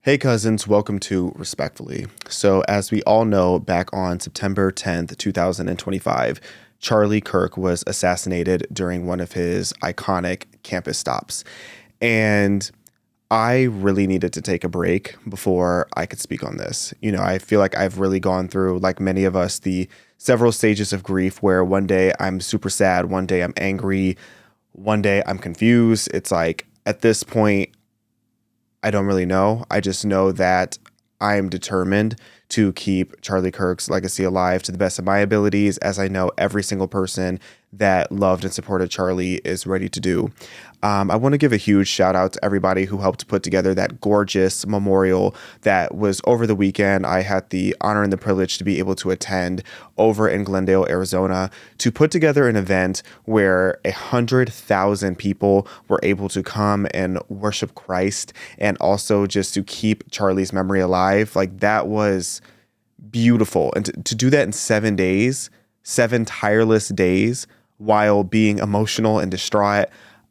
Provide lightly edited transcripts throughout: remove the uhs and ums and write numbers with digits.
Hey cousins, welcome to Respectfully. So as we all know, back on September 10th, 2025, Charlie Kirk was assassinated during one of his iconic campus stops. And I really needed to take a break before I could speak on this. I feel like I've really gone through, like many of us, the several stages of grief where one day I'm super sad, one day I'm angry, one day I'm confused. It's like at this point, I don't really know. I just know that I am determined to keep Charlie Kirk's legacy alive to the best of my abilities, as I know every single person that loved and supported Charlie is ready to do. I want to give a huge shout out to everybody who helped put together that gorgeous memorial that was over the weekend. I had the honor and the privilege to be able to attend over in Glendale, Arizona, to put together an event where 100,000 people were able to come and worship Christ, and also just to keep Charlie's memory alive. Like, that was beautiful. And to do that in 7 days, 7 tireless days, while being emotional and distraught,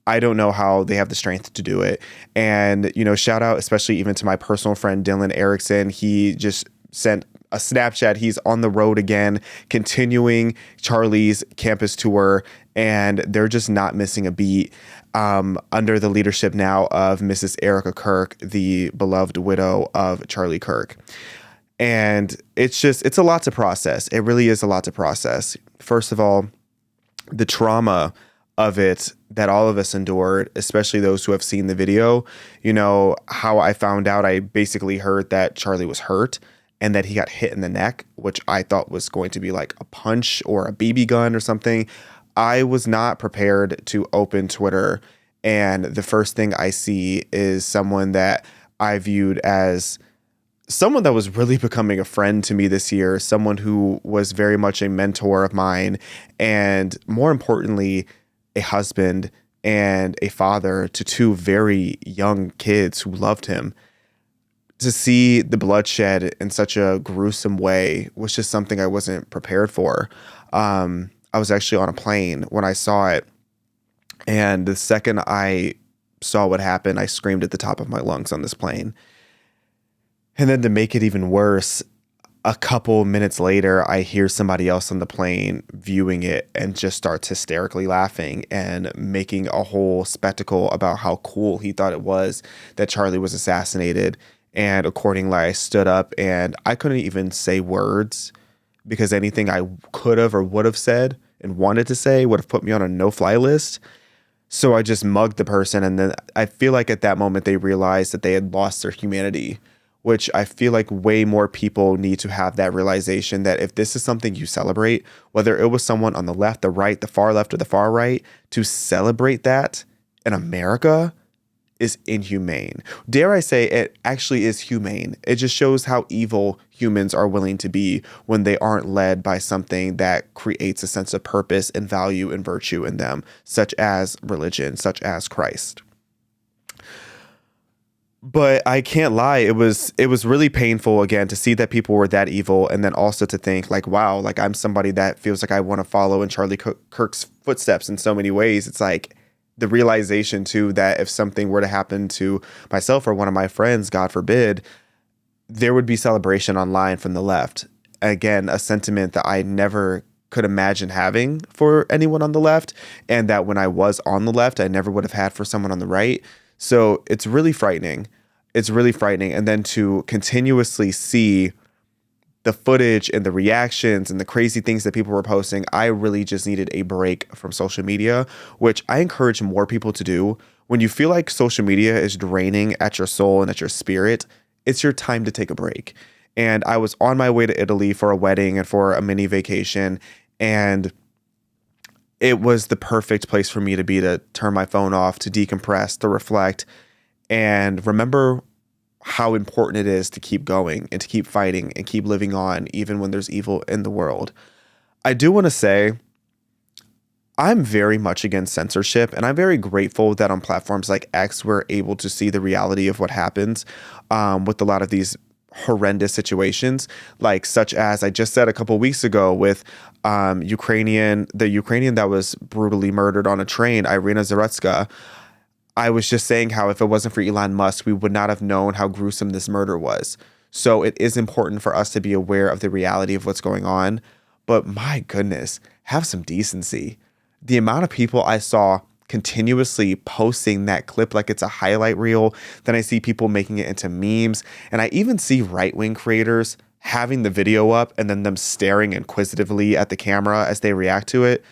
I don't know how they have the strength to do it. And, shout out especially even to my personal friend, Dylan Erickson. He just sent a Snapchat. He's on the road again, continuing Charlie's campus tour, and they're just not missing a beat, under the leadership now of Mrs. Erica Kirk, the beloved widow of Charlie Kirk. And it's a lot to process. It really is a lot to process. First of all, the trauma of it that all of us endured, especially those who have seen the video. How I found out, I basically heard that Charlie was hurt and that he got hit in the neck, which I thought was going to be like a punch or a BB gun or something. I was not prepared to open Twitter, and the first thing I see is someone that I viewed as someone that was really becoming a friend to me this year, someone who was very much a mentor of mine, and more importantly, a husband and a father to 2 very young kids who loved him. To see the bloodshed in such a gruesome way was just something I wasn't prepared for. I was actually on a plane when I saw it, and the second I saw what happened, I screamed at the top of my lungs on this plane. And then to make it even worse, a couple minutes later, I hear somebody else on the plane viewing it and just starts hysterically laughing and making a whole spectacle about how cool he thought it was that Charlie was assassinated. And accordingly, I stood up and I couldn't even say words, because anything I could have or would have said and wanted to say would have put me on a no-fly list. So I just mugged the person. And then I feel like at that moment, they realized that they had lost their humanity, which I feel like way more people need to have that realization that if this is something you celebrate, whether it was someone on the left, the right, the far left, or the far right, to celebrate that in America is inhumane. Dare I say, it actually is humane. It just shows how evil humans are willing to be when they aren't led by something that creates a sense of purpose and value and virtue in them, such as religion, such as Christ. But I can't lie, it was really painful again to see that people were that evil, and then also to think like, wow, like I'm somebody that feels like I want to follow in Charlie Kirk's footsteps in so many ways. It's like the realization too that if something were to happen to myself or one of my friends, God forbid, there would be celebration online from the left. Again, a sentiment that I never could imagine having for anyone on the left, and that when I was on the left, I never would have had for someone on the right. So it's really frightening. It's really frightening. And then to continuously see the footage and the reactions and the crazy things that people were posting, I really just needed a break from social media, which I encourage more people to do. When you feel like social media is draining at your soul and at your spirit, it's your time to take a break. And I was on my way to Italy for a wedding and for a mini vacation, and it was the perfect place for me to be, to turn my phone off, to decompress, to reflect, and remember how important it is to keep going and to keep fighting and keep living on, even when there's evil in the world. I do want to say I'm very much against censorship, and I'm very grateful that on platforms like X, we're able to see the reality of what happens with a lot of these horrendous situations, like such as I just said a couple weeks ago with the Ukrainian that was brutally murdered on a train, Irina Zaretska. I was just saying how if it wasn't for Elon Musk, we would not have known how gruesome this murder was. So it is important for us to be aware of the reality of what's going on. But my goodness, have some decency. The amount of people I saw continuously posting that clip like it's a highlight reel. Then I see people making it into memes. And I even see right-wing creators having the video up and then them staring inquisitively at the camera as they react to it.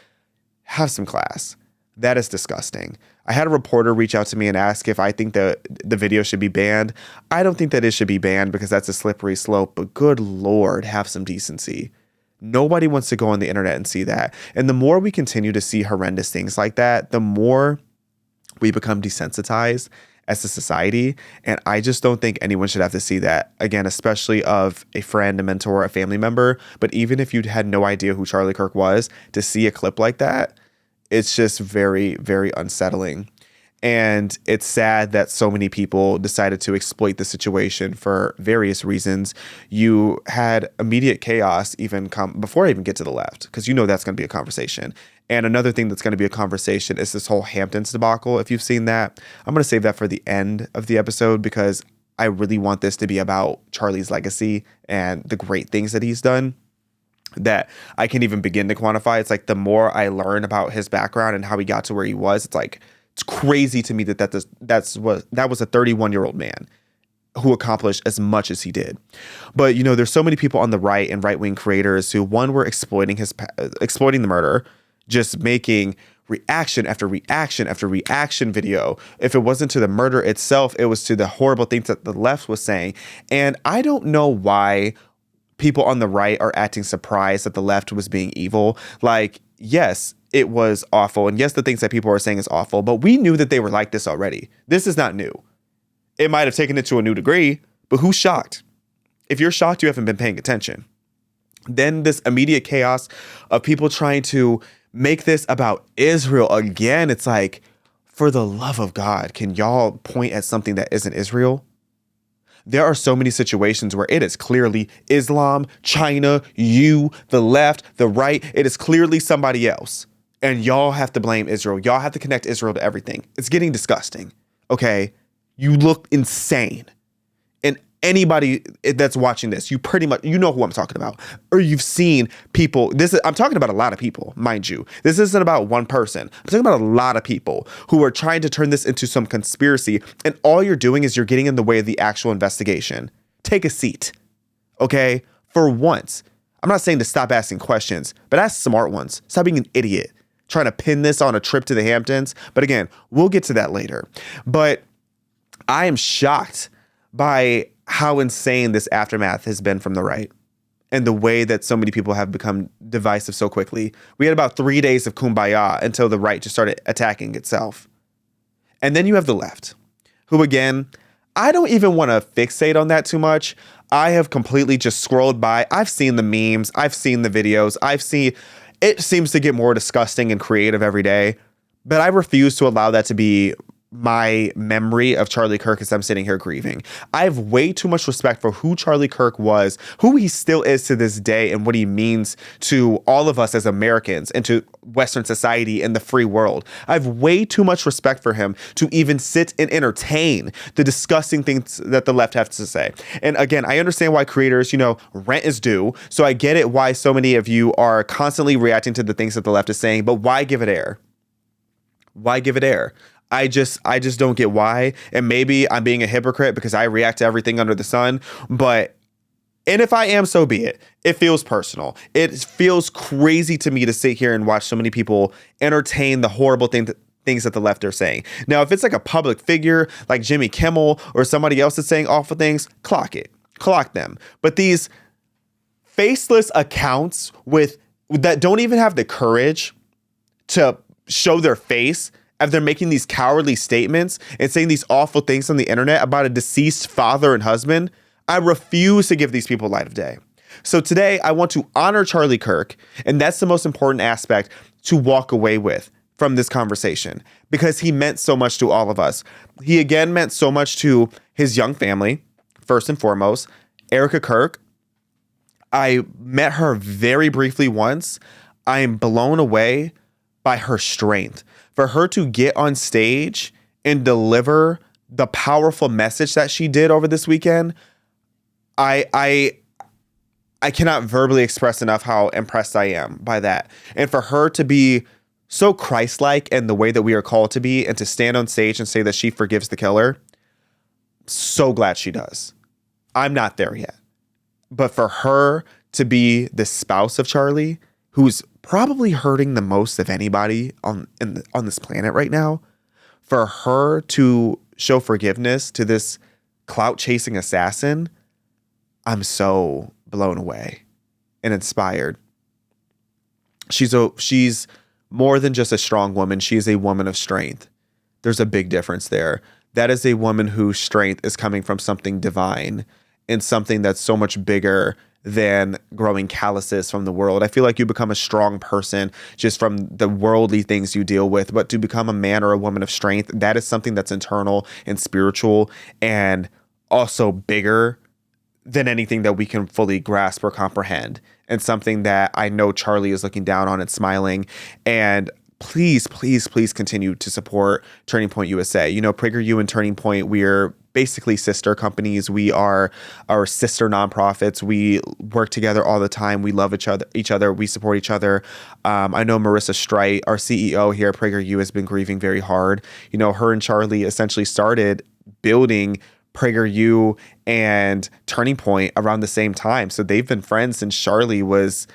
Have some class. That is disgusting. I had a reporter reach out to me and ask if I think the video should be banned. I don't think that it should be banned because that's a slippery slope, but good Lord, have some decency. Nobody wants to go on the internet and see that. And the more we continue to see horrendous things like that, the more we become desensitized as a society. And I just don't think anyone should have to see that, again, especially of a friend, a mentor, a family member. But even if you had no idea who Charlie Kirk was, to see a clip like that, it's just very, very unsettling. And it's sad that so many people decided to exploit the situation for various reasons. You had immediate chaos even come before I even get to the left, because you know that's going to be a conversation. And another thing that's going to be a conversation is this whole Hamptons debacle. If you've seen that, I'm going to save that for the end of the episode because I really want this to be about Charlie's legacy and the great things that he's done that I can't even begin to quantify. It's like the more I learn about his background and how he got to where he was, it's crazy to me that that was a 31-year-old man who accomplished as much as he did. But, you know, there's so many people on the right and right-wing creators who, one, were exploiting the murder, just making reaction after reaction after reaction video. If it wasn't to the murder itself, it was to the horrible things that the left was saying. And I don't know why people on the right are acting surprised that the left was being evil. Like, yes, it was awful. And yes, the things that people are saying is awful, but we knew that they were like this already. This is not new. It might have taken it to a new degree, but who's shocked? If you're shocked, you haven't been paying attention. Then this immediate chaos of people trying to make this about Israel again. It's like, for the love of God, can y'all point at something that isn't Israel? There are so many situations where it is clearly Islam, China, you, the left, the right. It is clearly somebody else. And y'all have to blame Israel. Y'all have to connect Israel to everything. It's getting disgusting. Okay? You look insane. And anybody that's watching this, you pretty much, you know who I'm talking about. Or you've seen people. I'm talking about a lot of people, mind you. This isn't about one person. I'm talking about a lot of people who are trying to turn this into some conspiracy. And all you're doing is you're getting in the way of the actual investigation. Take a seat. Okay? For once. I'm not saying to stop asking questions, but ask smart ones. Stop being an idiot trying to pin this on a trip to the Hamptons. But again, we'll get to that later. But I am shocked by how insane this aftermath has been from the right and the way that so many people have become divisive so quickly. We had about 3 days of kumbaya until the right just started attacking itself. And then you have the left, who, again, I don't even want to fixate on that too much. I have completely just scrolled by. I've seen the memes. I've seen the videos. It seems to get more disgusting and creative every day, but I refuse to allow that to be my memory of Charlie Kirk as I'm sitting here grieving. I have way too much respect for who Charlie Kirk was, who he still is to this day, and what he means to all of us as Americans and to Western society and the free world. I have way too much respect for him to even sit and entertain the disgusting things that the left have to say. And again, I understand why creators, rent is due. So I get it why so many of you are constantly reacting to the things that the left is saying, but why give it air? Why give it air? I just don't get why. And maybe I'm being a hypocrite because I react to everything under the sun. And if I am, so be it. It feels personal. It feels crazy to me to sit here and watch so many people entertain the horrible things that the left are saying. Now, if it's like a public figure like Jimmy Kimmel or somebody else that's saying awful things, clock them. But these faceless accounts that don't even have the courage to show their face as they're making these cowardly statements and saying these awful things on the internet about a deceased father and husband, I refuse to give these people light of day. So today I want to honor Charlie Kirk, and that's the most important aspect to walk away with from this conversation because he meant so much to all of us. He again meant so much to his young family, first and foremost. Erica Kirk, I met her very briefly once. I am blown away by her strength. For her to get on stage and deliver the powerful message that she did over this weekend, I cannot verbally express enough how impressed I am by that. And for her to be so Christ-like in the way that we are called to be, and to stand on stage and say that she forgives the killer, so glad she does. I'm not there yet. But for her to be the spouse of Charlie, who's probably hurting the most of anybody on this planet right now, for her to show forgiveness to this clout-chasing assassin, I'm so blown away and inspired. She's more than just a strong woman. She is a woman of strength. There's a big difference there. That is a woman whose strength is coming from something divine and something that's so much bigger than growing calluses from the world. I feel like you become a strong person just from the worldly things you deal with, but to become a man or a woman of strength, that is something that's internal and spiritual and also bigger than anything that we can fully grasp or comprehend, and something that I know Charlie is looking down on and smiling. And please, please, please continue to support Turning Point USA. You know, PragerU and Turning Point, we're basically sister companies. We are our sister nonprofits. We work together all the time. We love each other. We support each other. I know Marissa Streit, our CEO here at PragerU, has been grieving very hard. You know, her and Charlie essentially started building PragerU and Turning Point around the same time. So they've been friends since Charlie was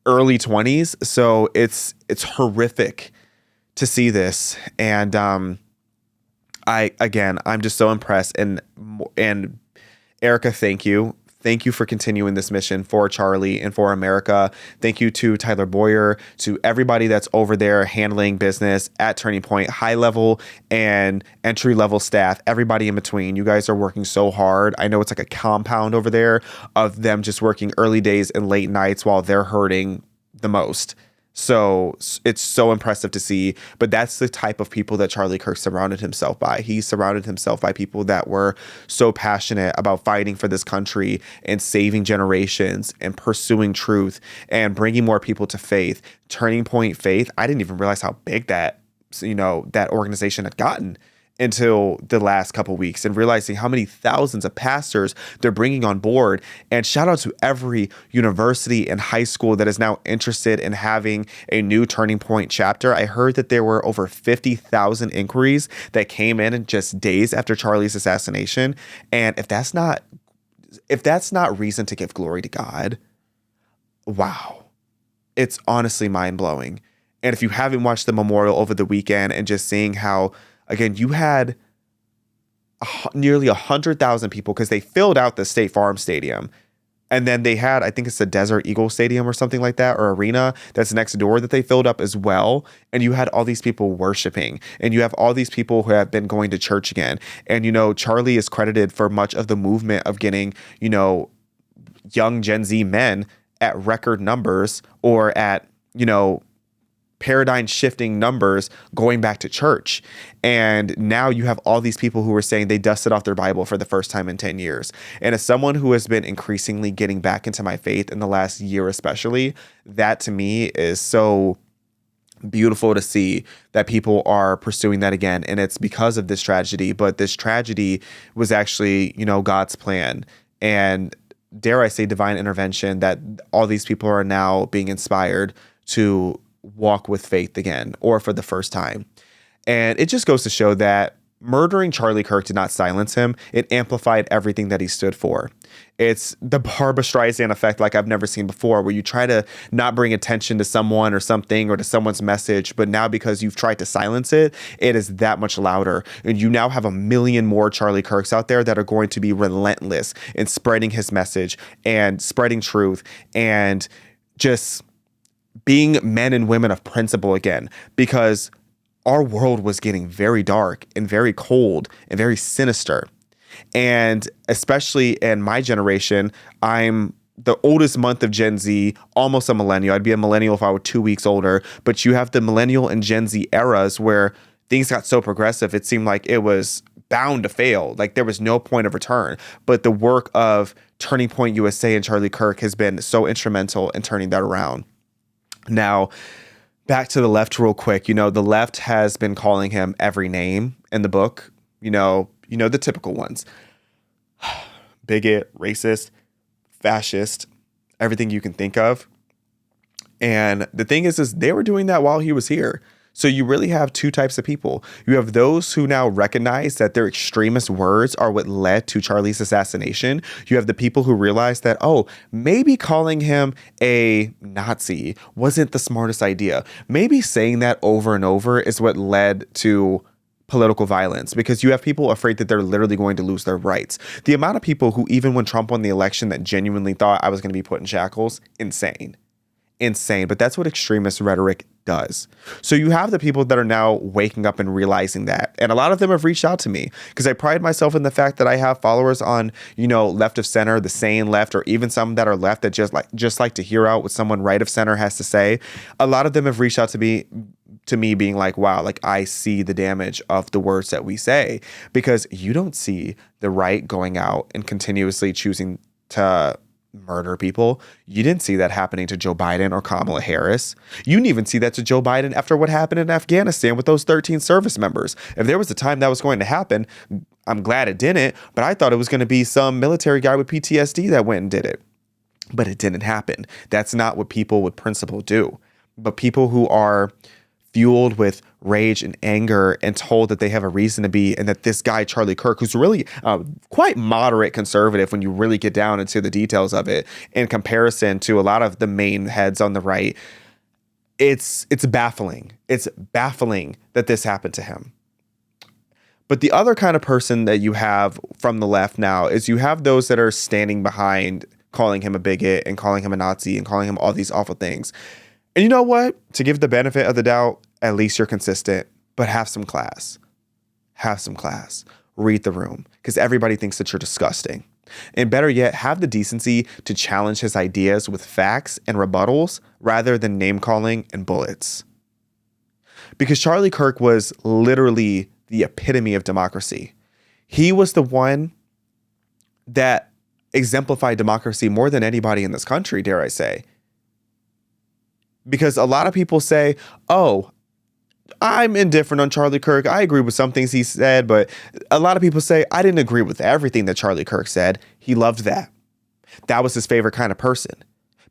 early 20s. So it's horrific to see this. And I'm just so impressed. And Erica, thank you. Thank you for continuing this mission for Charlie and for America. Thank you to Tyler Boyer, to everybody that's over there handling business at Turning Point, high level and entry level staff, everybody in between. You guys are working so hard. I know it's like a compound over there of them just working early days and late nights while they're hurting the most. So it's so impressive to see, but that's the type of people that Charlie Kirk surrounded himself by. He surrounded himself by people that were so passionate about fighting for this country and saving generations and pursuing truth and bringing more people to faith. Turning Point Faith, I didn't even realize how big that organization had gotten until the last couple of weeks, and realizing how many thousands of pastors they're bringing on board. And shout out to every university and high school that is now interested in having a new Turning Point chapter. I heard that there were over 50,000 inquiries that came in just days after Charlie's assassination. And if that's not reason to give glory to God, wow, it's honestly mind-blowing. And if you haven't watched the memorial over the weekend and just seeing how, again, you had nearly 100,000 people, because they filled out the State Farm Stadium. And then they had, I think it's the Desert Eagle Stadium or something like that, or arena that's next door, that they filled up as well. And you had all these people worshiping, and you have all these people who have been going to church again. And, you know, Charlie is credited for much of the movement of getting, you know, young Gen Z men at record numbers, or at, you know, paradigm shifting numbers going back to church. And now you have all these people who are saying they dusted off their Bible for the first time in 10 years. And as someone who has been increasingly getting back into my faith in the last year, especially, that to me is so beautiful to see that people are pursuing that again. And it's because of this tragedy, but this tragedy was actually, you know, God's plan. And dare I say divine intervention, that all these people are now being inspired to walk with faith again, or for the first time. And it just goes to show that murdering Charlie Kirk did not silence him. It amplified everything that he stood for. It's the Barbra Streisand effect like I've never seen before, where you try to not bring attention to someone or something or to someone's message, but now because you've tried to silence it, it is that much louder. And you now have a million more Charlie Kirks out there that are going to be relentless in spreading his message and spreading truth and just being men and women of principle again, because our world was getting very dark and very cold and very sinister. And especially in my generation, I'm the oldest month of Gen Z, almost a millennial. I'd be a millennial if I were 2 weeks older, but you have the millennial and Gen Z eras where things got so progressive, it seemed like it was bound to fail. Like there was no point of return. But the work of Turning Point USA and Charlie Kirk has been so instrumental in turning that around. Now, back to the left real quick. You know, the left has been calling him every name in the book. You know the typical ones. Bigot, racist, fascist, everything you can think of. And the thing is they were doing that while he was here. So you really have two types of people. You have those who now recognize that their extremist words are what led to Charlie's assassination. You have the people who realize that, oh, maybe calling him a Nazi wasn't the smartest idea. Maybe saying that over and over is what led to political violence, because you have people afraid that they're literally going to lose their rights. The amount of people who, even when Trump won the election, that genuinely thought I was going to be put in shackles, insane. But that's what extremist rhetoric does. So you have the people that are now waking up and realizing that. And a lot of them have reached out to me because I pride myself in the fact that I have followers on, left of center, the sane left, or even some that are left that just like to hear out what someone right of center has to say. A lot of them have reached out to me being like, wow, like I see the damage of the words that we say, because you don't see the right going out and continuously choosing to murder people. You didn't see that happening to Joe Biden or Kamala Harris. You didn't even see that to Joe Biden after what happened in Afghanistan with those 13 service members. If there was a time that was going to happen, I'm glad it didn't, but I thought it was going to be some military guy with PTSD that went and did it. But it didn't happen. That's not what people with principle do. But people who are fueled with rage and anger and told that they have a reason to be, and that this guy, Charlie Kirk, who's really quite moderate conservative when you really get down into the details of it, in comparison to a lot of the main heads on the right, it's baffling. It's baffling that this happened to him. But the other kind of person that you have from the left now is you have those that are standing behind calling him a bigot and calling him a Nazi and calling him all these awful things. And you know what? To give the benefit of the doubt, at least you're consistent, but have some class. Have some class. Read the room, because everybody thinks that you're disgusting. And better yet, have the decency to challenge his ideas with facts and rebuttals rather than name calling and bullets. Because Charlie Kirk was literally the epitome of democracy. He was the one that exemplified democracy more than anybody in this country, dare I say. Because a lot of people say, oh, I'm indifferent on Charlie Kirk. I agree with some things he said, but a lot of people say, I didn't agree with everything that Charlie Kirk said. He loved that. That was his favorite kind of person.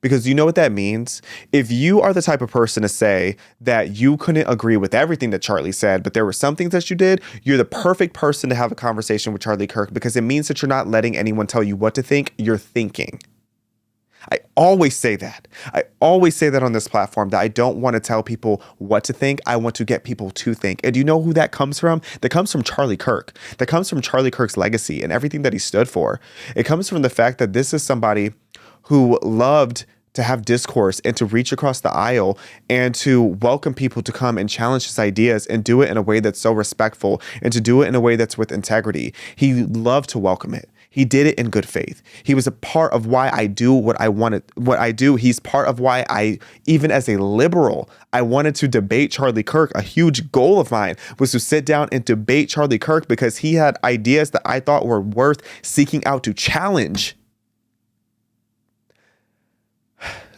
Because you know what that means? If you are the type of person to say that you couldn't agree with everything that Charlie said, but there were some things that you did, you're the perfect person to have a conversation with Charlie Kirk, because it means that you're not letting anyone tell you what to think. You're thinking. I always say that. I always say that on this platform, that I don't want to tell people what to think. I want to get people to think. And do you know who that comes from? That comes from Charlie Kirk. That comes from Charlie Kirk's legacy and everything that he stood for. It comes from the fact that this is somebody who loved to have discourse and to reach across the aisle and to welcome people to come and challenge his ideas and do it in a way that's so respectful and to do it in a way that's with integrity. He loved to welcome it. He did it in good faith. He was a part of why I do what I do. He's part of why I, even as a liberal, I wanted to debate Charlie Kirk. A huge goal of mine was to sit down and debate Charlie Kirk, because he had ideas that I thought were worth seeking out to challenge.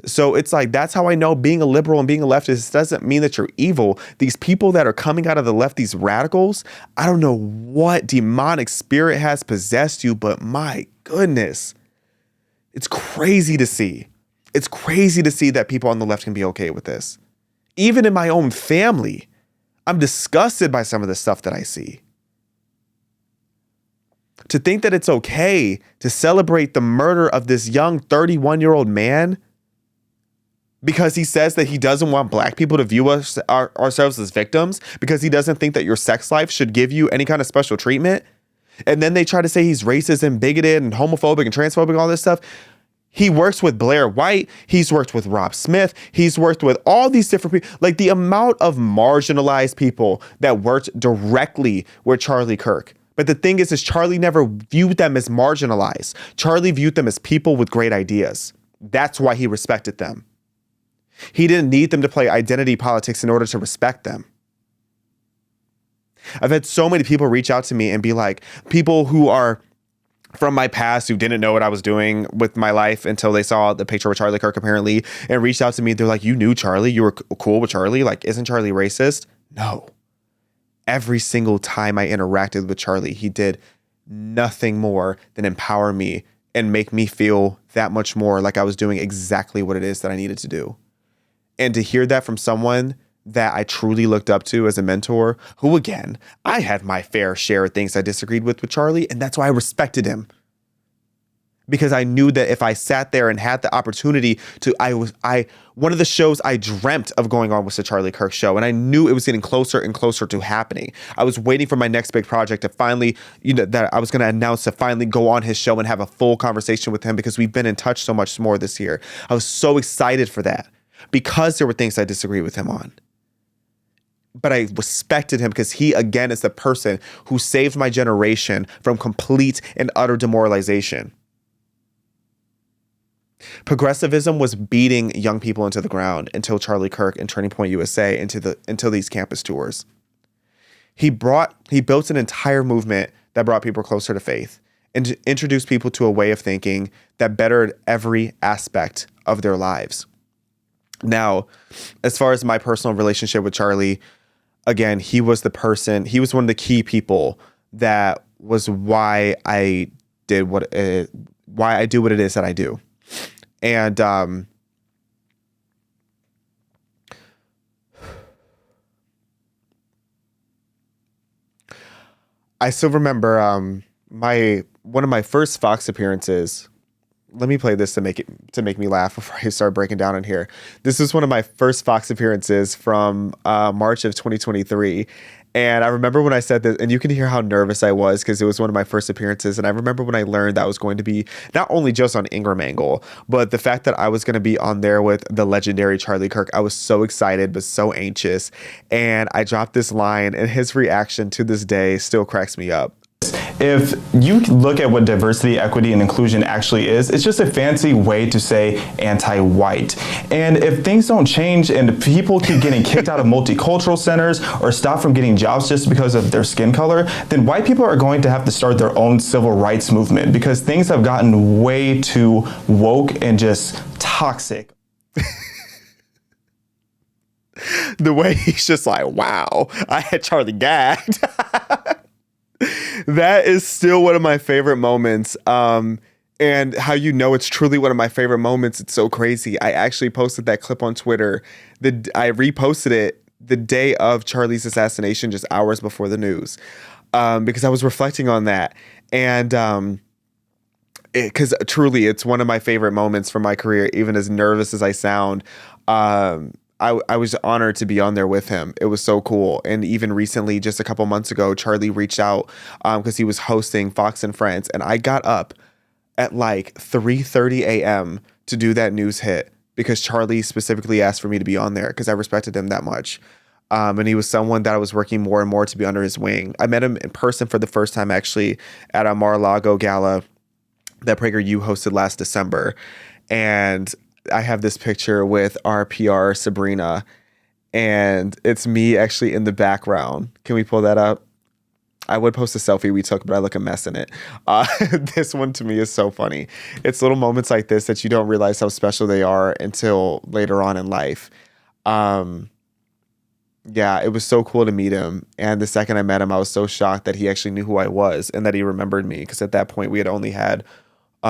So it's like, that's how I know being a liberal and being a leftist doesn't mean that you're evil. These people that are coming out of the left, these radicals, I don't know what demonic spirit has possessed you, but my goodness, it's crazy to see. It's crazy to see that people on the left can be okay with this. Even in my own family, I'm disgusted by some of the stuff that I see. To think that it's okay to celebrate the murder of this young 31-year-old man because he says that he doesn't want black people to view ourselves as victims, because he doesn't think that your sex life should give you any kind of special treatment. And then they try to say he's racist and bigoted and homophobic and transphobic and all this stuff. He works with Blair White. He's worked with Rob Smith. He's worked with all these different people. Like, the amount of marginalized people that worked directly with Charlie Kirk. But the thing is Charlie never viewed them as marginalized. Charlie viewed them as people with great ideas. That's why he respected them. He didn't need them to play identity politics in order to respect them. I've had so many people reach out to me and be like, people who are from my past who didn't know what I was doing with my life until they saw the picture with Charlie Kirk apparently and reached out to me. They're like, you knew Charlie? You were cool with Charlie? Like, isn't Charlie racist? No. Every single time I interacted with Charlie, he did nothing more than empower me and make me feel that much more like I was doing exactly what it is that I needed to do. And to hear that from someone that I truly looked up to as a mentor, who, again, I had my fair share of things I disagreed with Charlie, and that's why I respected him. Because I knew that if I sat there and had the opportunity to, one of the shows I dreamt of going on was the Charlie Kirk show, and I knew it was getting closer and closer to happening. I was waiting for my next big project to finally, that I was going to announce to finally go on his show and have a full conversation with him because we've been in touch so much more this year. I was so excited for that because there were things I disagreed with him on. But I respected him because he, again, is the person who saved my generation from complete and utter demoralization. Progressivism was beating young people into the ground until Charlie Kirk and Turning Point USA until these campus tours. He built an entire movement that brought people closer to faith and introduced people to a way of thinking that bettered every aspect of their lives. Now, as far as my personal relationship with Charlie, again, he was one of the key people that was why I do what it is that I do. And I still remember one of my first Fox appearances. Let me play this to make me laugh before I start breaking down in here. This is one of my first Fox appearances from March of 2023. And I remember when I said this, and you can hear how nervous I was because it was one of my first appearances. And I remember when I learned that I was going to be not only just on Ingram Angle, but the fact that I was going to be on there with the legendary Charlie Kirk. I was so excited, but so anxious. And I dropped this line, and his reaction to this day still cracks me up. If you look at what diversity, equity, and inclusion actually is, it's just a fancy way to say anti-white. And if things don't change and people keep getting kicked out of multicultural centers or stop from getting jobs just because of their skin color, then white people are going to have to start their own civil rights movement because things have gotten way too woke and just toxic. The way he's just like, wow, I had Charlie gagged. That is still one of my favorite moments. And how it's truly one of my favorite moments. It's so crazy. I actually posted that clip on Twitter. I reposted it the day of Charlie's assassination, just hours before the news, because I was reflecting on that. And because truly, it's one of my favorite moments from my career, even as nervous as I sound. I was honored to be on there with him. It was so cool. And even recently, just a couple months ago, Charlie reached out because he was hosting Fox and Friends. And I got up at like 3:30 a.m. to do that news hit because Charlie specifically asked for me to be on there because I respected him that much. And he was someone that I was working more and more to be under his wing. I met him in person for the first time, actually, at a Mar-a-Lago gala that PragerU hosted last December. And I have this picture with our PR, Sabrina, and it's me actually in the background. Can we pull that up? I would post a selfie we took, but I look a mess in it. This one to me is so funny. It's little moments like this that you don't realize how special they are until later on in life. Yeah, it was so cool to meet him. And the second I met him, I was so shocked that he actually knew who I was and that he remembered me. Because at that point, we had only had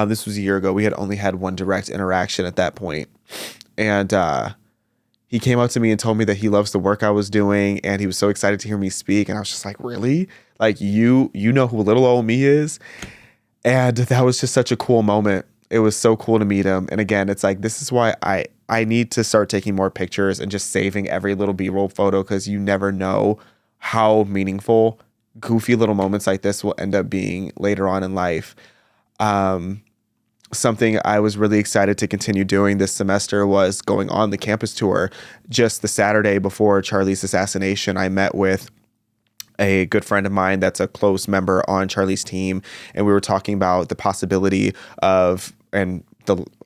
this was a year ago. We had only had one direct interaction at that point. And he came up to me and told me that he loves the work I was doing. And he was so excited to hear me speak. And I was just like, really? Like, you know who little old me is? And that was just such a cool moment. It was so cool to meet him. And again, it's like, this is why I need to start taking more pictures and just saving every little B-roll photo because you never know how meaningful goofy little moments like this will end up being later on in life. Something I was really excited to continue doing this semester was going on the campus tour. Just the Saturday before Charlie's assassination, I met with a good friend of mine that's a close member on Charlie's team, and we were talking about the possibility of, I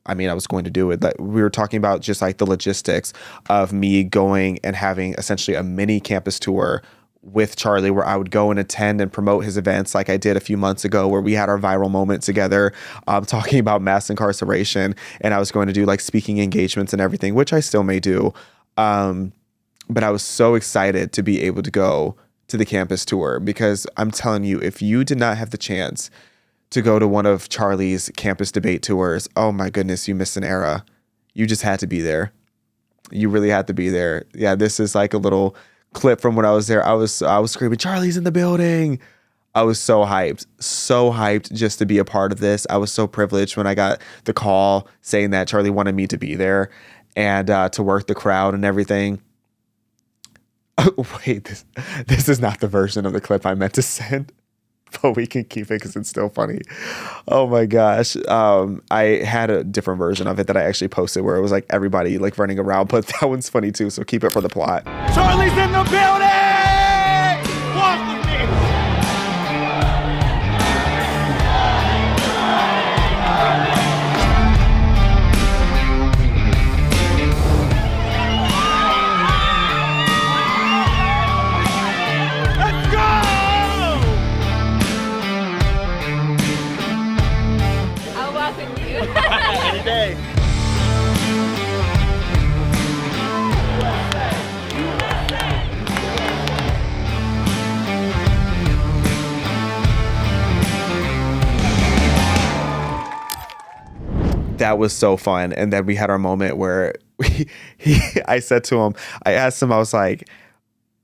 was going to do it, but we were talking about just like the logistics of me going and having essentially a mini campus tour with Charlie, where I would go and attend and promote his events like I did a few months ago, where we had our viral moment together, talking about mass incarceration. And I was going to do like speaking engagements and everything, which I still may do. But I was so excited to be able to go to the campus tour, because I'm telling you, if you did not have the chance to go to one of Charlie's campus debate tours, oh my goodness, you missed an era. You just had to be there. You really had to be there. Yeah, this is like a little clip from when I was there. I was screaming, Charlie's in the building. I was so hyped just to be a part of this. I was so privileged when I got the call saying that Charlie wanted me to be there and to work the crowd and everything. Oh, wait, this is not the version of the clip I meant to send, but we can keep it because it's still funny. Oh my gosh. I had a different version of it that I actually posted where it was like everybody like running around, but that one's funny too, so keep it for the plot. Charlie's in the building! Walk with me! Let's go! I'll walk with you. Any day. That was so fun. And then we had our moment where I said to him, I asked him, I was like,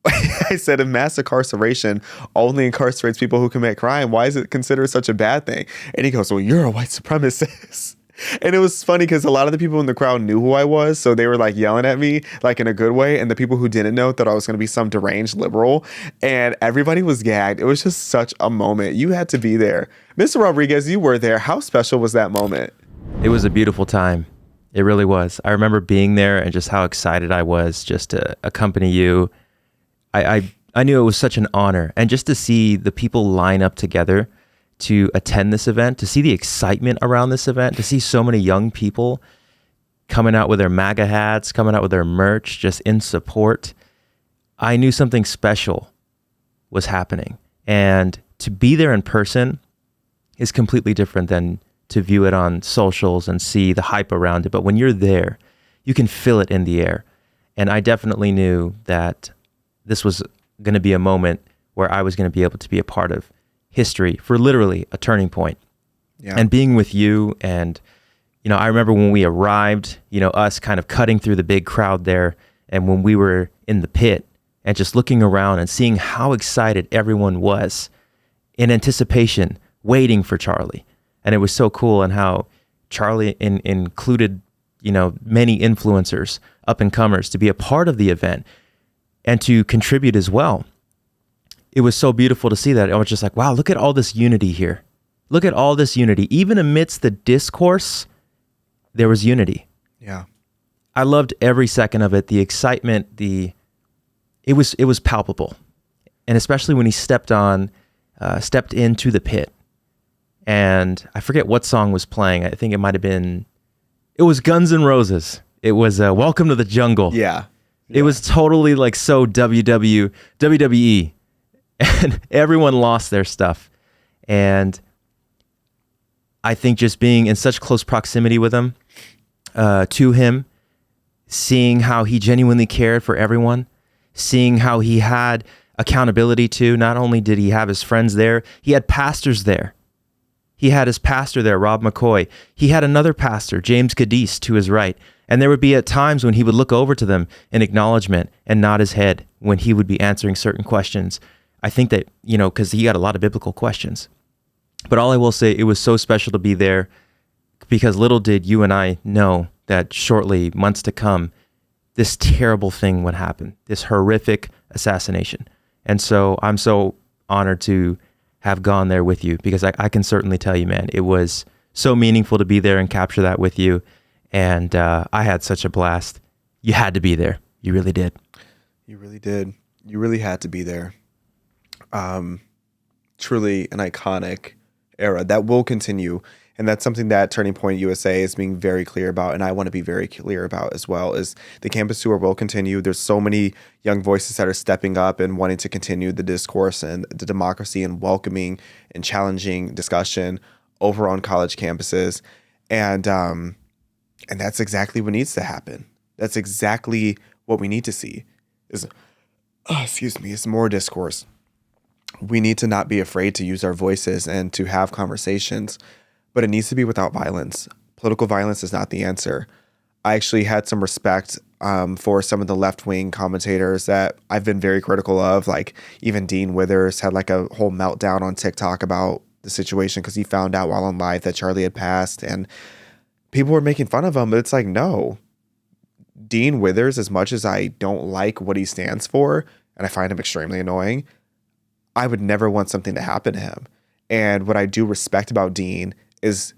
I said, if mass incarceration only incarcerates people who commit crime, why is it considered such a bad thing? And he goes, well, you're a white supremacist. And it was funny because a lot of the people in the crowd knew who I was. So they were like yelling at me like in a good way. And the people who didn't know thought I was going to be some deranged liberal. And everybody was gagged. It was just such a moment. You had to be there. Mr. Rodriguez, you were there. How special was that moment? It was a beautiful time. It really was. I remember being there and just how excited I was just to accompany you. I knew it was such an honor. And just to see the people line up together to attend this event, to see the excitement around this event, to see so many young people coming out with their MAGA hats, coming out with their merch, just in support, I knew something special was happening. And to be there in person is completely different than to view it on socials and see the hype around it. But when you're there, you can feel it in the air. And I definitely knew that this was going to be a moment where I was going to be able to be a part of history for literally a turning point. Yeah. And being with you, and, you know, I remember when we arrived, you know, us kind of cutting through the big crowd there, and when we were in the pit and just looking around and seeing how excited everyone was in anticipation, waiting for Charlie. And it was so cool, and how Charlie included, you know, many influencers, up and comers, to be a part of the event and to contribute as well. It was so beautiful to see that. I was just like, wow, look at all this unity here. Look at all this unity. Even amidst the discourse, there was unity. Yeah. I loved every second of it. The excitement, it was palpable. And especially when he stepped into the pit. And I forget what song was playing. I think it was Guns N' Roses. It was Welcome to the Jungle. Yeah. It was totally like so WWE. And everyone lost their stuff. And I think just being in such close proximity with him, to him, seeing how he genuinely cared for everyone, seeing how he had accountability to, not only did he have his friends there, he had pastors there. He had his pastor there, Rob McCoy. He had another pastor, James Cadiz, to his right. And there would be at times when he would look over to them in acknowledgement and nod his head when he would be answering certain questions. I think that, you know, because he got a lot of biblical questions. But all I will say, it was so special to be there, because little did you and I know that shortly, months to come, this terrible thing would happen, this horrific assassination. And so I'm so honored to have gone there with you, because I can certainly tell you, man, it was so meaningful to be there and capture that with you. And I had such a blast. You had to be there. You really did. You really did. You really had to be there. Truly an iconic era that will continue And that's something that Turning Point USA is being very clear about, and I want to be very clear about as well, is the campus tour will continue. There's so many young voices that are stepping up and wanting to continue the discourse and the democracy and welcoming and challenging discussion over on college campuses. And that's exactly what needs to happen. That's exactly what we need to see is, it's more discourse. We need to not be afraid to use our voices and to have conversations, but it needs to be without violence. Political violence is not the answer. I actually had some respect for some of the left-wing commentators that I've been very critical of, like even Dean Withers had like a whole meltdown on TikTok about the situation because he found out while on live that Charlie had passed, and people were making fun of him, but it's like, no. Dean Withers, as much as I don't like what he stands for, and I find him extremely annoying, I would never want something to happen to him. And what I do respect about Dean is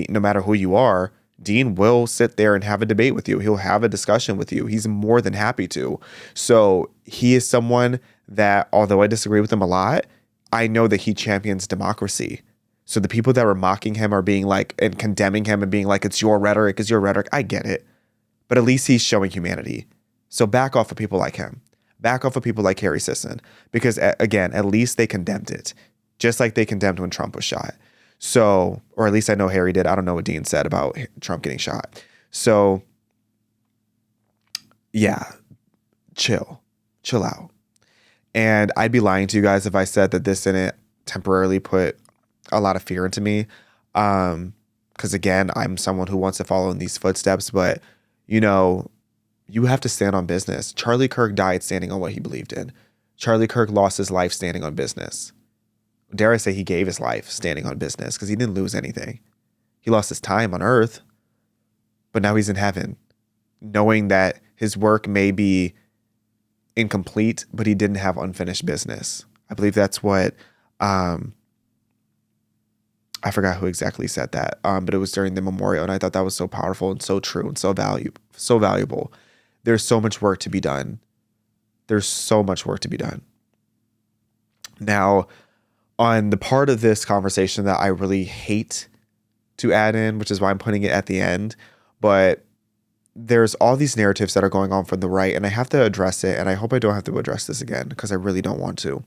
no matter who you are, Dean will sit there and have a debate with you. He'll have a discussion with you. He's more than happy to. So he is someone that, although I disagree with him a lot, I know that he champions democracy. So the people that were mocking him are being like, and condemning him and being like, it's your rhetoric, I get it. But at least he's showing humanity. So back off of people like him. Back off of people like Harry Sisson. Because, again, at least they condemned it. Just like they condemned when Trump was shot. So, or at least I know Harry did. I don't know what Dean said about Trump getting shot. So, yeah, chill out. And I'd be lying to you guys if I said that this didn't temporarily put a lot of fear into me. Because, again, I'm someone who wants to follow in these footsteps. But, you have to stand on business. Charlie Kirk died standing on what he believed in. Charlie Kirk lost his life standing on business. Dare I say he gave his life standing on business because he didn't lose anything. He lost his time on earth, but now he's in heaven, knowing that his work may be incomplete, but he didn't have unfinished business. I believe that's what, I forgot who exactly said that, but it was during the memorial, and I thought that was so powerful and so true and so valuable. There's so much work to be done. There's so much work to be done. Now, on the part of this conversation that I really hate to add in, which is why I'm putting it at the end, but there's all these narratives that are going on from the right, and I have to address it, and I hope I don't have to address this again because I really don't want to.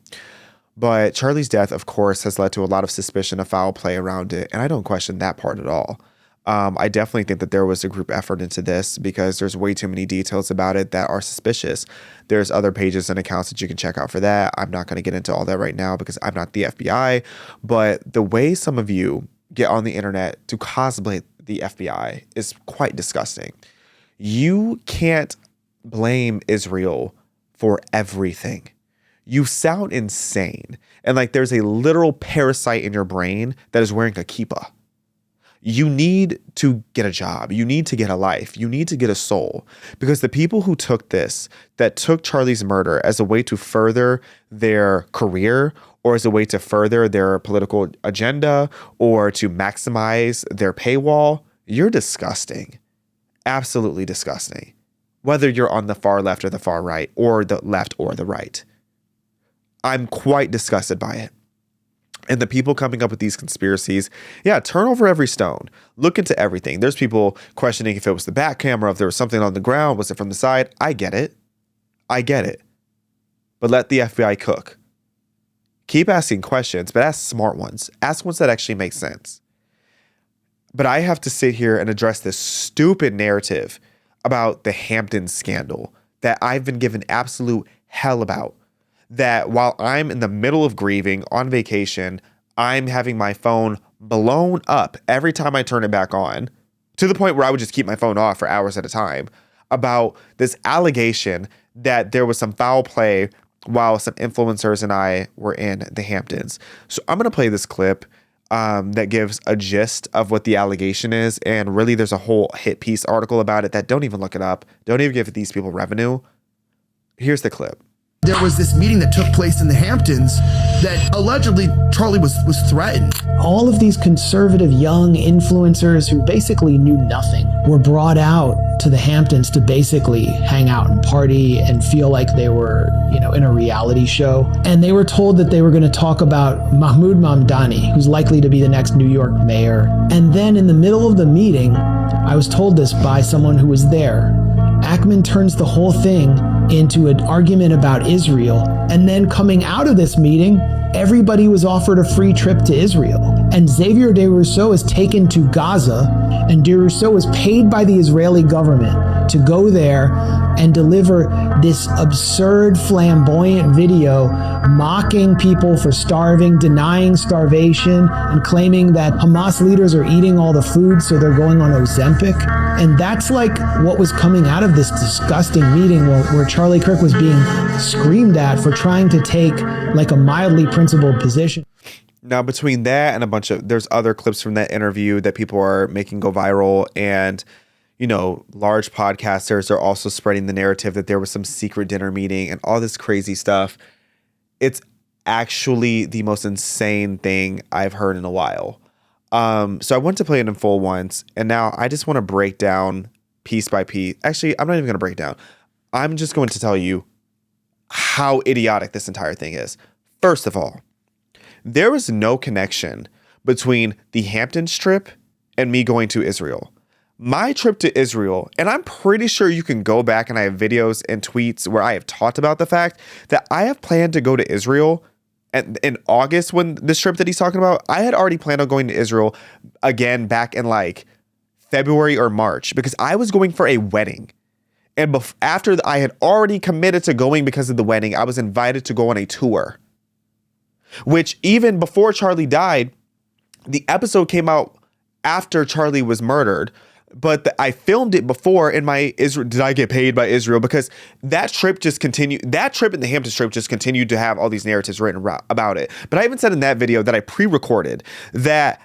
But Charlie's death, of course, has led to a lot of suspicion of foul play around it, and I don't question that part at all. I definitely think that there was a group effort into this because there's way too many details about it that are suspicious. There's other pages and accounts that you can check out for that. I'm not going to get into all that right now because I'm not the FBI, but the way some of you get on the internet to cosplay the FBI is quite disgusting. You can't blame Israel for everything. You sound insane. And like there's a literal parasite in your brain that is wearing a kippah. You need to get a job. You need to get a life. You need to get a soul. Because the people who took this, that took Charlie's murder as a way to further their career or as a way to further their political agenda or to maximize their paywall, you're disgusting. Absolutely disgusting. Whether you're on the far left or the far right or the left or the right. I'm quite disgusted by it. And the people coming up with these conspiracies, turn over every stone. Look into everything. There's people questioning if it was the back camera, if there was something on the ground, was it from the side? I get it. But let the FBI cook. Keep asking questions, but ask smart ones. Ask ones that actually make sense. But I have to sit here and address this stupid narrative about the Hamptons scandal that I've been given absolute hell about. That while I'm in the middle of grieving on vacation, I'm having my phone blown up every time I turn it back on, to the point where I would just keep my phone off for hours at a time, about this allegation that there was some foul play while some influencers and I were in the Hamptons. So I'm going to play this clip that gives a gist of what the allegation is. And really, there's a whole hit piece article about it that don't even look it up. Don't even give these people revenue. Here's the clip. There was this meeting that took place in the Hamptons that allegedly Charlie was threatened. All of these conservative young influencers who basically knew nothing were brought out to the Hamptons to basically hang out and party and feel like they were, in a reality show. And they were told that they were going to talk about Mahmoud Mamdani, who's likely to be the next New York mayor. And then in the middle of the meeting, I was told this by someone who was there, Ackman turns the whole thing into an argument about Israel. And then coming out of this meeting, everybody was offered a free trip to Israel. And Xaviaer DuRousseau is taken to Gaza, and DuRousseau was paid by the Israeli government to go there and deliver this absurd, flamboyant video mocking people for starving, denying starvation, and claiming that Hamas leaders are eating all the food, so they're going on Ozempic. And that's like what was coming out of this disgusting meeting where Charlie Kirk was being screamed at for trying to take like a mildly principled position. Now, between that and there's other clips from that interview that people are making go viral, and, large podcasters are also spreading the narrative that there was some secret dinner meeting and all this crazy stuff. It's actually the most insane thing I've heard in a while. So I wanted to play it in full once, and now I just want to break down piece by piece. Actually, I'm not even going to break down. I'm just going to tell you how idiotic this entire thing is. First of all, there was no connection between the Hamptons trip and me going to Israel. My trip to Israel, and I'm pretty sure you can go back and I have videos and tweets where I have talked about the fact that I have planned to go to Israel in August when this trip that he's talking about. I had already planned on going to Israel again back in like February or March because I was going for a wedding. And after I had already committed to going because of the wedding, I was invited to go on a tour. Which even before Charlie died, the episode came out after Charlie was murdered. But I filmed it before in my Israel. Did I get paid by Israel? Because that trip just continued. That trip in the Hamptons trip just continued to have all these narratives written about it. But I even said in that video that I pre-recorded that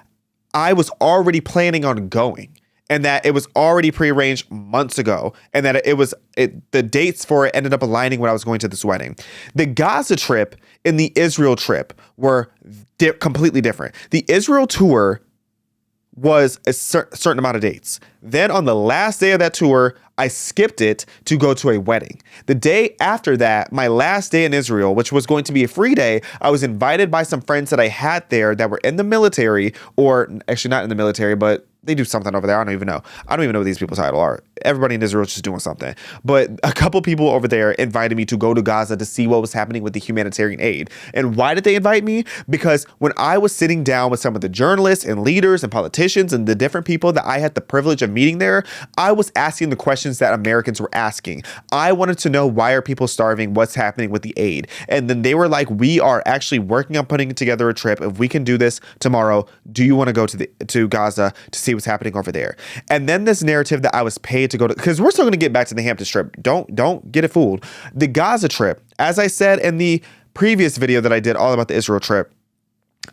I was already planning on going, and that it was already prearranged months ago, and that the dates for it ended up aligning when I was going to this wedding. The Gaza trip and the Israel trip were completely different. The Israel tour was a certain amount of dates. Then on the last day of that tour, I skipped it to go to a wedding. The day after that, my last day in Israel, which was going to be a free day, I was invited by some friends that I had there that were in the military, or actually not in the military, but they do something over there. I don't even know. I don't even know what these people's title are. Everybody in Israel is just doing something. But a couple people over there invited me to go to Gaza to see what was happening with the humanitarian aid. And why did they invite me? Because when I was sitting down with some of the journalists and leaders and politicians and the different people that I had the privilege of meeting there, I was asking the questions that Americans were asking. I wanted to know, why are people starving? What's happening with the aid? And then they were like, we are actually working on putting together a trip. If we can do this tomorrow, do you want to go to Gaza to see what's happening over there? And then this narrative that I was paid to go to, because we're still going to get back to the Hamptons trip. Don't get it fooled. The Gaza trip, as I said in the previous video that I did all about the Israel trip,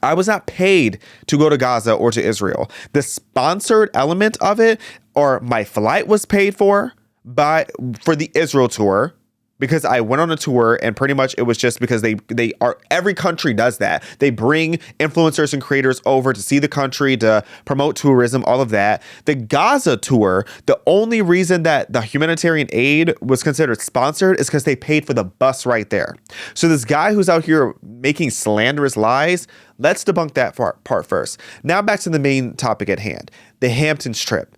I was not paid to go to Gaza or to Israel. The sponsored element of it, or my flight was paid for the Israel tour, because I went on a tour, and pretty much it was just because they are, every country does that. They bring influencers and creators over to see the country, to promote tourism, all of that. The Gaza tour, the only reason that the humanitarian aid was considered sponsored is because they paid for the bus right there. So this guy who's out here making slanderous lies, let's debunk that part first. Now back to the main topic at hand, the Hamptons trip.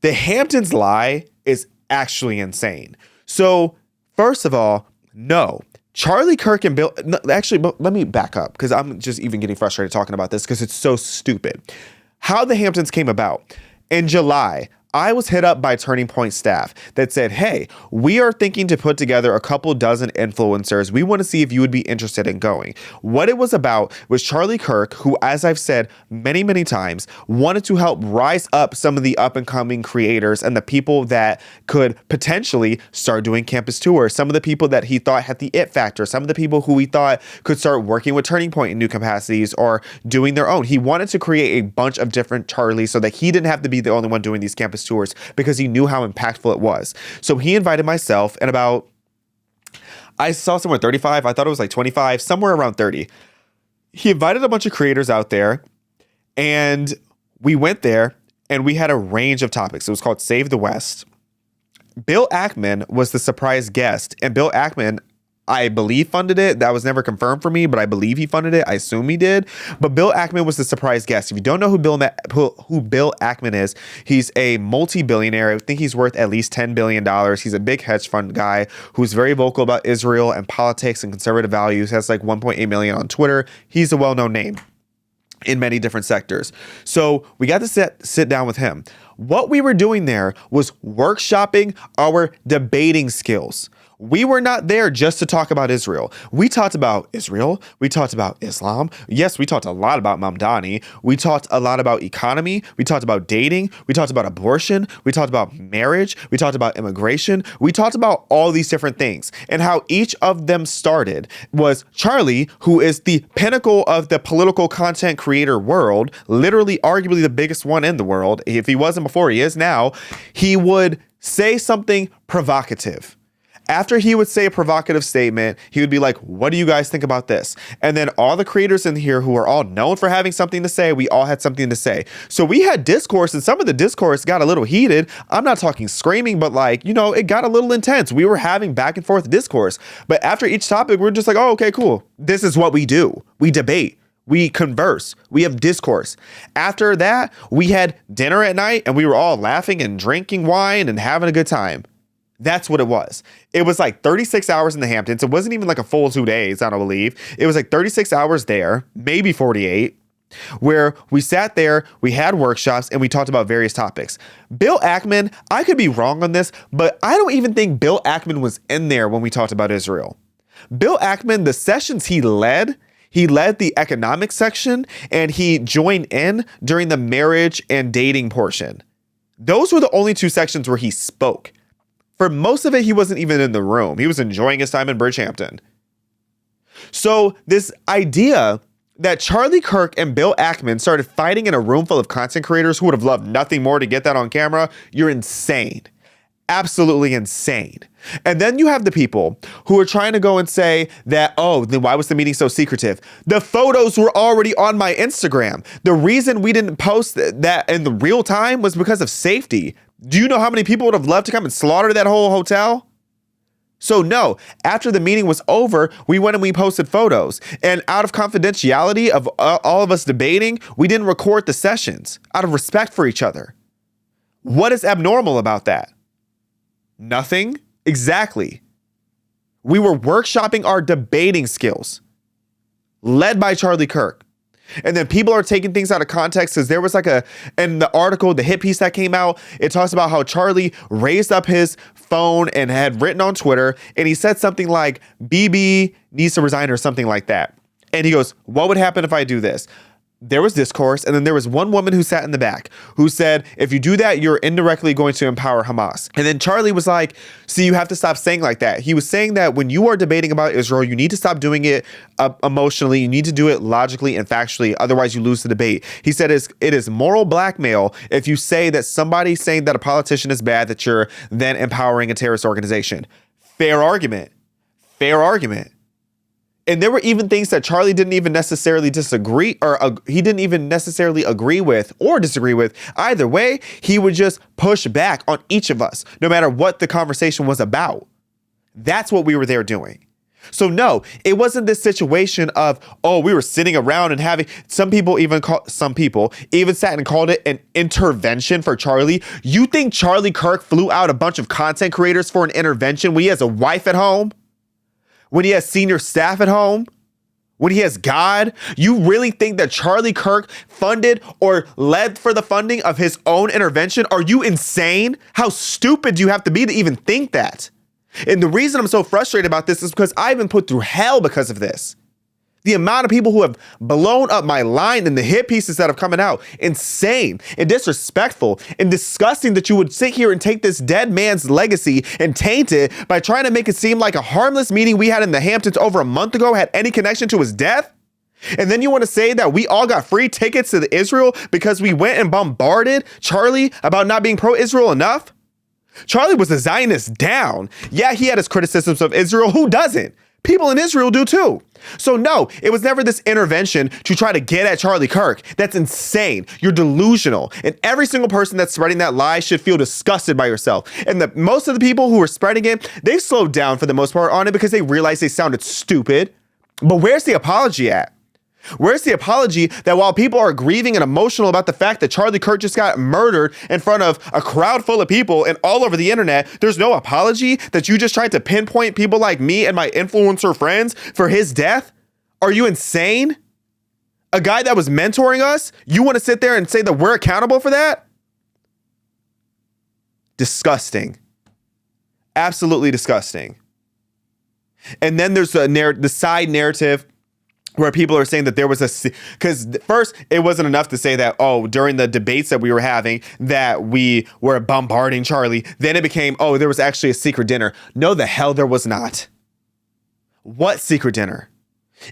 The Hamptons lie is actually insane. So first of all, no. Charlie Kirk and Bill... No, actually, but let me back up, because I'm just even getting frustrated talking about this because it's so stupid. How the Hamptons came about. In July, I was hit up by Turning Point staff that said, hey, we are thinking to put together a couple dozen influencers. We want to see if you would be interested in going. What it was about was Charlie Kirk, who, as I've said many, many times, wanted to help rise up some of the up and coming creators and the people that could potentially start doing campus tours. Some of the people that he thought had the it factor. Some of the people who he thought could start working with Turning Point in new capacities or doing their own. He wanted to create a bunch of different Charlies so that he didn't have to be the only one doing these campus tours, because he knew how impactful it was. So he invited myself and about, I saw somewhere 35. I thought it was like 25, somewhere around 30. He invited a bunch of creators out there, and we went there, and we had a range of topics. It was called Save the West. Bill Ackman was the surprise guest, and Bill Ackman, I believe, funded it. That was never confirmed for me, but I believe he funded it. I assume he did. But Bill Ackman was the surprise guest. If you don't know who Bill Ackman is, he's a multi-billionaire. I think he's worth at least $10 billion. He's a big hedge fund guy who's very vocal about Israel and politics and conservative values. Has like 1.8 million on Twitter. He's a well-known name in many different sectors. So we got to sit down with him. What we were doing there was workshopping our debating skills. We were not there just to talk about Israel. We talked about Israel. We talked about Islam. Yes, we talked a lot about Mamdani. We talked a lot about economy. We talked about dating. We talked about abortion. We talked about marriage. We talked about immigration. We talked about all these different things, and how each of them started was Charlie, who is the pinnacle of the political content creator world, literally arguably the biggest one in the world. If he wasn't before, he is now. He would say something provocative. After he would say a provocative statement, he would be like, what do you guys think about this? And then all the creators in here who are all known for having something to say, we all had something to say. So we had discourse, and some of the discourse got a little heated. I'm not talking screaming, but like, you know, it got a little intense. We were having back and forth discourse. But after each topic, we're just like, oh, okay, cool. This is what we do. We debate. We converse. We have discourse. After that, we had dinner at night, and we were all laughing and drinking wine and having a good time. That's what it was. It was like 36 hours in the Hamptons. It wasn't even like a full 2 days, I don't believe. It was like 36 hours there, maybe 48, where we sat there, we had workshops, and we talked about various topics. Bill Ackman, I could be wrong on this, but I don't even think Bill Ackman was in there when we talked about Israel. Bill Ackman, the sessions he led the economic section, and he joined in during the marriage and dating portion. Those were the only two sections where he spoke. For most of it, he wasn't even in the room. He was enjoying his time in Bridgehampton. So this idea that Charlie Kirk and Bill Ackman started fighting in a room full of content creators who would have loved nothing more to get that on camera, you're insane. Absolutely insane. And then you have the people who are trying to go and say that, oh, then why was the meeting so secretive? The photos were already on my Instagram. The reason we didn't post that in the real time was because of safety. Do you know how many people would have loved to come and slaughter that whole hotel? So no, after the meeting was over, we went and we posted photos. And out of confidentiality of all of us debating, we didn't record the sessions out of respect for each other. What is abnormal about that? Nothing. Exactly. We were workshopping our debating skills, led by Charlie Kirk. And then people are taking things out of context, because there was like in the article, the hit piece that came out, it talks about how Charlie raised up his phone and had written on Twitter, and he said something like, BB needs to resign or something like that. And he goes, what would happen if I do this? There was discourse, and then there was one woman who sat in the back who said, if you do that, you're indirectly going to empower Hamas. And then Charlie was like, see, you have to stop saying like that. He was saying that when you are debating about Israel, you need to stop doing it emotionally. You need to do it logically and factually. Otherwise, you lose the debate. He said it is moral blackmail if you say that somebody saying that a politician is bad, that you're then empowering a terrorist organization. Fair argument. Fair argument. And there were even things that Charlie didn't even necessarily disagree, or he didn't even necessarily agree with or disagree with. Either way, he would just push back on each of us, no matter what the conversation was about. That's what we were there doing. So no, it wasn't this situation of, oh, we were sitting around and having, some people even sat and called it an intervention for Charlie. You think Charlie Kirk flew out a bunch of content creators for an intervention when he has a wife at home? When he has senior staff at home? When he has God? You really think that Charlie Kirk funded or led for the funding of his own intervention? Are you insane? How stupid do you have to be to even think that? And the reason I'm so frustrated about this is because I've been put through hell because of this. The amount of people who have blown up my line and the hit pieces that have coming out, insane and disrespectful and disgusting that you would sit here and take this dead man's legacy and taint it by trying to make it seem like a harmless meeting we had in the Hamptons over a month ago had any connection to his death. And then you want to say that we all got free tickets to Israel because we went and bombarded Charlie about not being pro-Israel enough? Charlie was a Zionist down. Yeah, he had his criticisms of Israel. Who doesn't? People in Israel do too. So no, it was never this intervention to try to get at Charlie Kirk. That's insane. You're delusional. And every single person that's spreading that lie should feel disgusted by yourself. And most of the people who are spreading it, they've slowed down for the most part on it because they realized they sounded stupid. But where's the apology at? Where's the apology that while people are grieving and emotional about the fact that Charlie Kirk just got murdered in front of a crowd full of people and all over the internet, there's no apology that you just tried to pinpoint people like me and my influencer friends for his death? Are you insane? A guy that was mentoring us, you want to sit there and say that we're accountable for that? Disgusting. Absolutely disgusting. And then there's the side narrative where people are saying that there was because first it wasn't enough to say that, oh, during the debates that we were having that we were bombarding Charlie. Then it became, oh, there was actually a secret dinner. No, the hell there was not. What secret dinner?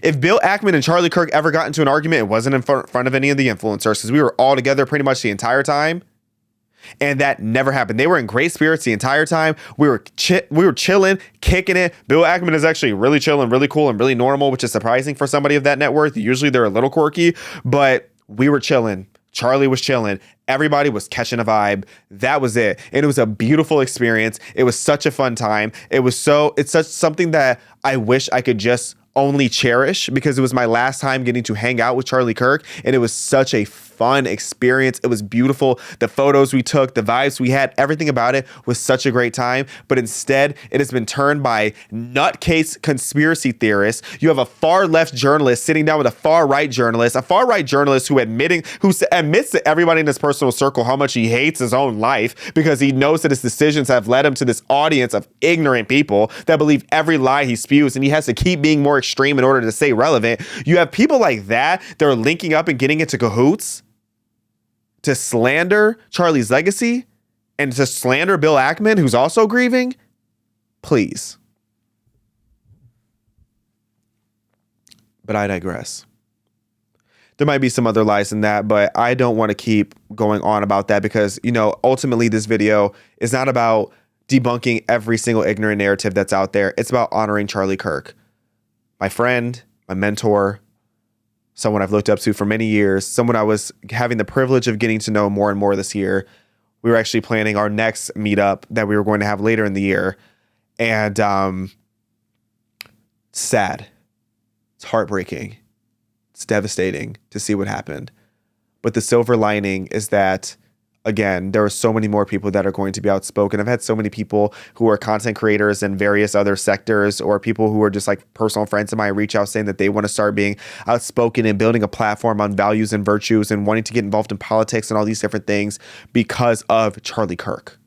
If Bill Ackman and Charlie Kirk ever got into an argument, it wasn't in front of any of the influencers because we were all together pretty much the entire time. And that never happened. They were in great spirits the entire time. We were chilling, kicking it. Bill Ackman is actually really chilling, really cool, and really normal, which is surprising for somebody of that net worth. Usually they're a little quirky, but we were chilling. Charlie was chilling. Everybody was catching a vibe. That was it. And it was a beautiful experience. It was such a fun time. It's such something that I wish I could just only cherish because it was my last time getting to hang out with Charlie Kirk. And it was such a fun experience. It was beautiful. The photos we took, the vibes we had, everything about it was such a great time. But instead, it has been turned by nutcase conspiracy theorists. You have a far left journalist sitting down with a far right journalist who admits to everybody in his personal circle how much he hates his own life because he knows that his decisions have led him to this audience of ignorant people that believe every lie he spews, and he has to keep being more extreme in order to stay relevant. You have people like that are linking up and getting into cahoots to slander Charlie's legacy and to slander Bill Ackman, who's also grieving. Please. But I digress. There might be some other lies in that, but I don't want to keep going on about that because, ultimately this video is not about debunking every single ignorant narrative that's out there. It's about honoring Charlie Kirk, my friend, my mentor, someone I've looked up to for many years, someone I was having the privilege of getting to know more and more this year. We were actually planning our next meetup that we were going to have later in the year. And sad. It's heartbreaking. It's devastating to see what happened. But the silver lining is that, again, there are so many more people that are going to be outspoken. I've had so many people who are content creators in various other sectors or people who are just like personal friends of mine reach out saying that they want to start being outspoken and building a platform on values and virtues and wanting to get involved in politics and all these different things because of Charlie Kirk.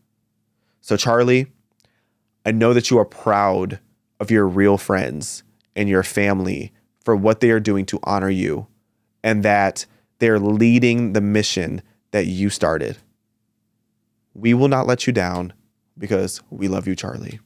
So Charlie, I know that you are proud of your real friends and your family for what they are doing to honor you and that they're leading the mission that you started. We will not let you down because we love you, Charlie.